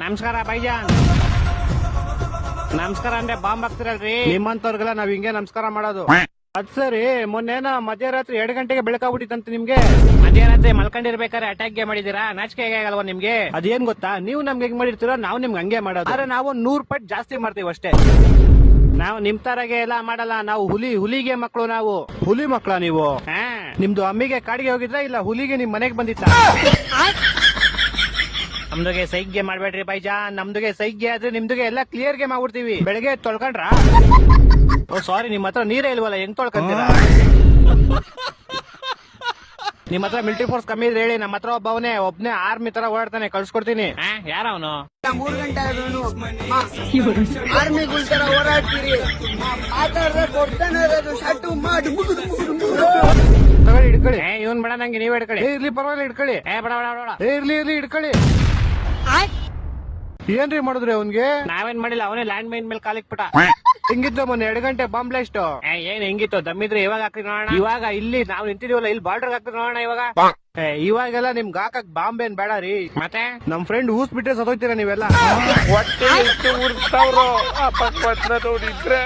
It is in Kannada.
ನಮಸ್ಕಾರ ಬೈಜಾನ್. ನಮಸ್ಕಾರ ಅಂದ್ರೆ ಬಾಂಬ್ ಹಾಕ್ತಿರಲ್ರಿ, ನಿಮ್ಮಂತವ್ರಿಗೆಲ್ಲ ನಾವ್ ಹಿಂಗೆ ನಮಸ್ಕಾರ ಮಾಡೋದು. ಅದ್ ಸರಿ, ಮೊನ್ನೆನ ಮಧ್ಯರಾತ್ರಿ 2 ಗಂಟೆಗೆ ಬೆಳಕಾಗ್ಬಿಟ್ಟಿತ್ತಂತೆ ನಿಮ್ಗೆ. ಮಧ್ಯರಾತ್ರಿ ಮಲ್ಕೊಂಡಿರ್ಬೇಕಾದ್ರೆ ಅಟ್ಯಾಕ್ ಮಾಡಿದೀರಾ? ನಾಚಿಕೆ ಆಗಲ್ವಾ ನಿಮ್ಗೆ? ಅದೇನ್ ಗೊತ್ತಾ, ನೀವು ನಮ್ಗೆ ಹೆಂಗ್ ಮಾಡಿರ್ತೀರೋ ನಾವು ನಿಮ್ಗೆ ಹಂಗೆ ಮಾಡೋದು. ಆದ್ರೆ ನಾವು 100 ಪಟ್ಟು ಜಾಸ್ತಿ ಮಾಡ್ತೀವಿ ಅಷ್ಟೇ. ನಾವು ನಿಮ್ ತರಗೆ ಎಲ್ಲ ಮಾಡಲ್ಲ. ನಾವು ಹುಲಿಗೆ ಮಕ್ಕಳು. ನಾವು ಹುಲಿ ಮಕ್ಕಳ ನೀವು? ನಿಮ್ದು ಅಮ್ಮಿಗೆ ಕಾಡಿಗೆ ಹೋಗಿದ್ರ ಇಲ್ಲ ಹುಲಿಗೆ ನಿಮ್ ಮನೆಗೆ ಬಂದಿತ್ತ? ನಮ್ದುಗೆ ಸೈಗ್ಗೆ ಮಾಡ್ಬೇಡ್ರಿ ಬೈಜಾನ್. ನಮ್ದುಗೆ ಸೈಗ್ಗೆ ಆದ್ರೆ ನಿಮ್ದುಗೆ ಎಲ್ಲ ಕ್ಲಿಯರ್ ಗೆ ಮಾಡ್ಬಿಡ್ತೀವಿ. ಬೆಳಗ್ಗೆ ತೊಳ್ಕೊಂಡ್ರ? ಓ ಸಾರಿ, ನಿಮ್ ಹತ್ರ ನೀರೇ ಇಲ್ವಲ್ಲ, ಹೆಂಗ್ ತೊಳ್ಕೊಂತೀರಾ? ನಿಮ್ ಹತ್ರ ಮಿಲಿಟರಿ ಫೋರ್ಸ್ ಕಮ್ಮಿ ಇದ್ರೆ ಹೇಳಿ, ನಮ್ಮ ಹತ್ರ ಒಬ್ನೇ ಆರ್ಮಿ ತರ ಓಡಾಡ್ತಾನೆ, ಕಳ್ಸ್ಕೊಡ್ತೀನಿ. ಯಾರ ಅವನು? 3 ಗಂಟೆ ಆರ್ಮಿಗಳ ತರ ಓಡಾಡ್ತೀರಿ, ಮಾತಾಡ್ರೆ ಕೊಡ್ತಾನೆ ಇರೋದು ಶರ್ಟು ಮಾಡಿ ತಗೊಳ್ಳಿ, ಹಿಡ್ಕೊಳ್ಳಿ. ಇವನ್ ಬೇಡ, ನಂಗೆ ನೀವೇ ಹಿಡ್ಕೊಳ್ಳಿ. ಇರ್ಲಿ ಪರವಾಗಿಲ್ಲ, ಹಿಡ್ಕೊಳ್ಳಿ. ಬೇಡ ಬೇಡ ಬೇಡ, ಇರ್ಲಿ ಹಿಡ್ಕೊಳ್ಳಿ. ಏನ್ರಿ ಮಾಡಿದ್ರಿ ಅವನ್ಗೆ? ನಾವೇನ್ ಮಾಡಿಲ್ಲ, ಅವನೇ ಲ್ಯಾಂಡ್ ಮೈನ್ ಮೇಲೆ ಕಾಲಿಕ್ಬಿಟ್ಟ. ಹೆಂಗಿತ್ತು ಮೊನ್ನೆ 2 ಗಂಟೆ ಬಾಂಬ್ ಬ್ಲಾಸ್ಟ್? ಏನ್ ಹೆಂಗಿತ್ತು? ದಮ್ಮಿದ್ರೆ ಇವಾಗ ಹಾಕ್ರಿ ನೋಡೋಣ. ಇವಾಗ ಇಲ್ಲಿ ನಾವು ನಿಂತಿದೀವಲ್ಲ, ಇಲ್ಲಿ ಬಾರ್ಡರ್ ಹಾಕ್ರಿ ನೋಡೋಣ. ಇವಾಗೆಲ್ಲ ನಿಮ್ಗೆ ಹಾಕಕ್ ಬಾಂಬ್ ಏನ್ ಬೇಡ ರೀ. ಮತ್ತೆ ನಮ್ ಫ್ರೆಂಡ್ ಊಸ್ ಬಿಟ್ರೆ ಸತ್ತೋಯ್ತೀರಾ ನೀವೆಲ್ಲ. ಹೊಟ್ಟೆ ಎಷ್ಟು ಉರ್ಸ್ತಾವ್ರೋ ಆ ಪಕ್ಕ ನೋಡಿದ್ರೆ